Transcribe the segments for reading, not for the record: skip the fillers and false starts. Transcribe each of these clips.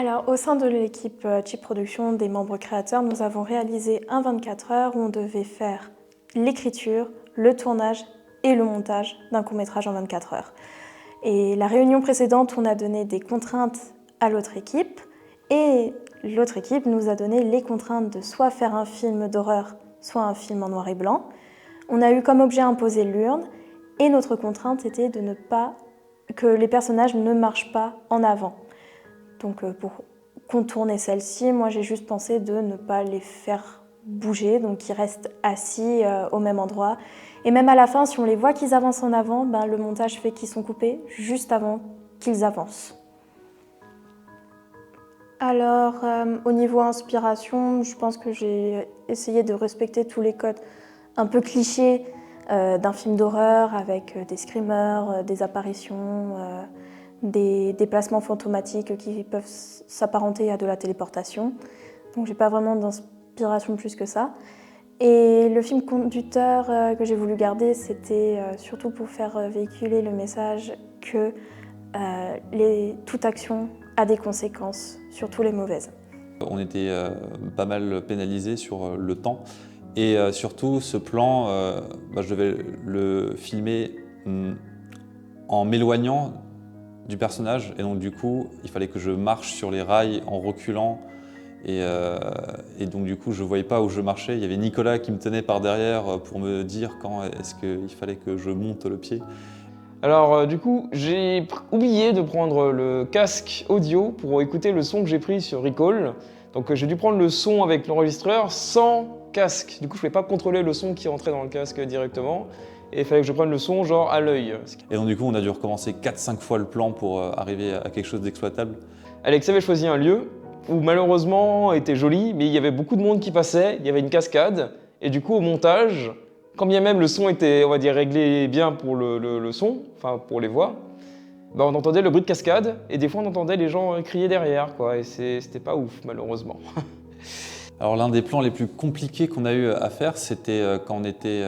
Alors, au sein de l'équipe Chip Production, des membres créateurs, nous avons réalisé un 24 heures où on devait faire l'écriture, le tournage et le montage d'un court-métrage en 24 heures. Et la réunion précédente, on a donné des contraintes à l'autre équipe et l'autre équipe nous a donné les contraintes de soit faire un film d'horreur, soit un film en noir et blanc. On a eu comme objet imposé l'urne et notre contrainte était de ne pas que les personnages ne marchent pas en avant. Donc pour contourner celle-ci, moi j'ai juste pensé de ne pas les faire bouger, donc qu'ils restent assis au même endroit. Et même à la fin, si on les voit qu'ils avancent en avant, ben, le montage fait qu'ils sont coupés juste avant qu'ils avancent. Alors, au niveau inspiration, je pense que j'ai essayé de respecter tous les codes un peu clichés d'un film d'horreur avec des screamers, des apparitions, des déplacements fantomatiques qui peuvent s'apparenter à de la téléportation. Donc j'ai pas vraiment d'inspiration plus que ça. Et le film conducteur que j'ai voulu garder, c'était surtout pour faire véhiculer le message que toute action a des conséquences, surtout les mauvaises. On était pas mal pénalisés sur le temps et surtout ce plan, je devais le filmer en m'éloignant du personnage et donc du coup il fallait que je marche sur les rails en reculant et donc du coup je voyais pas où je marchais. Il y avait Nicolas qui me tenait par derrière pour me dire quand est-ce qu'il fallait que je monte le pied. Alors du coup, j'ai oublié de prendre le casque audio pour écouter le son que j'ai pris sur Recall. Donc j'ai dû prendre le son avec l'enregistreur sans casque. Du coup, je ne pouvais pas contrôler le son qui rentrait dans le casque directement. Et il fallait que je prenne le son genre à l'œil. Et donc du coup on a dû recommencer 4-5 fois le plan pour arriver à quelque chose d'exploitable. Alex avait choisi un lieu où malheureusement était joli, mais il y avait beaucoup de monde qui passait, il y avait une cascade. Et du coup au montage, quand bien même le son était, on va dire, réglé bien pour le son, enfin pour les voix, on entendait le bruit de cascade et des fois on entendait les gens crier derrière, quoi, et c'était pas ouf malheureusement. Alors l'un des plans les plus compliqués qu'on a eu à faire, c'était quand on était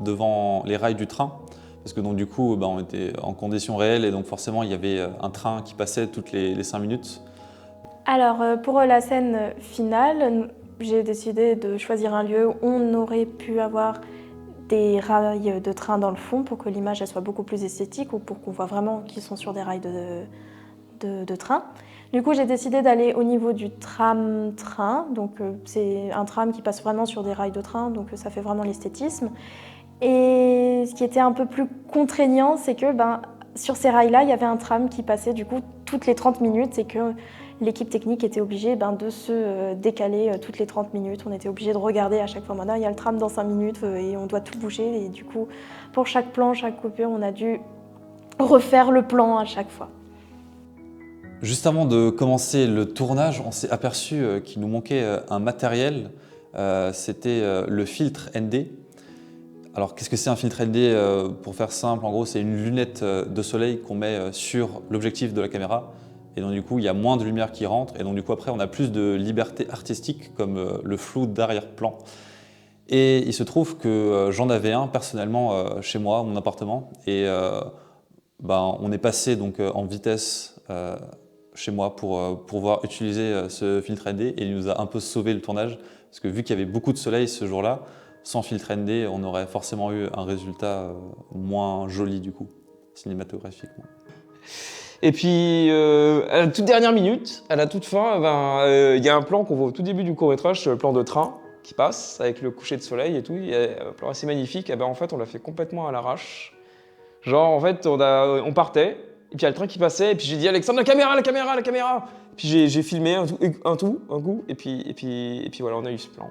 devant les rails du train. Parce que donc du coup, on était en conditions réelles et donc forcément il y avait un train qui passait toutes les 5 minutes. Alors pour la scène finale, j'ai décidé de choisir un lieu où on aurait pu avoir des rails de train dans le fond pour que l'image soit beaucoup plus esthétique ou pour qu'on voit vraiment qu'ils sont sur des rails de train. Du coup, j'ai décidé d'aller au niveau du tram-train. Donc c'est un tram qui passe vraiment sur des rails de train, donc ça fait vraiment l'esthétisme. Et ce qui était un peu plus contraignant, c'est que sur ces rails-là, il y avait un tram qui passait du coup toutes les 30 minutes et que l'équipe technique était obligée de se décaler toutes les 30 minutes. On était obligé de regarder à chaque fois. Maintenant, il y a le tram dans 5 minutes et on doit tout bouger. Et du coup, pour chaque plan, chaque coupure, on a dû refaire le plan à chaque fois. Juste avant de commencer le tournage, on s'est aperçu qu'il nous manquait un matériel. C'était le filtre ND. Alors qu'est-ce que c'est un filtre ND? Pour faire simple, en gros, c'est une lunette de soleil qu'on met sur l'objectif de la caméra. Et donc du coup, il y a moins de lumière qui rentre. Et donc du coup, après, on a plus de liberté artistique, comme le flou d'arrière-plan. Et il se trouve que j'en avais un personnellement chez moi, mon appartement. Et on est passé donc en vitesse chez moi pour pouvoir utiliser ce filtre ND. Et il nous a un peu sauvé le tournage. Parce que vu qu'il y avait beaucoup de soleil ce jour-là, sans filtre ND, on aurait forcément eu un résultat moins joli du coup, cinématographiquement. Et puis, à la toute dernière minute, à la toute fin, il y a un plan qu'on voit au tout début du court-métrage, le plan de train qui passe avec le coucher de soleil et tout. Il y a un plan assez magnifique. En fait, on l'a fait complètement à l'arrache. Genre, en fait, on partait, et puis il y a le train qui passait, et puis j'ai dit Alexandre, la caméra, la caméra, la caméra. Et puis j'ai filmé un coup, et puis voilà, on a eu ce plan.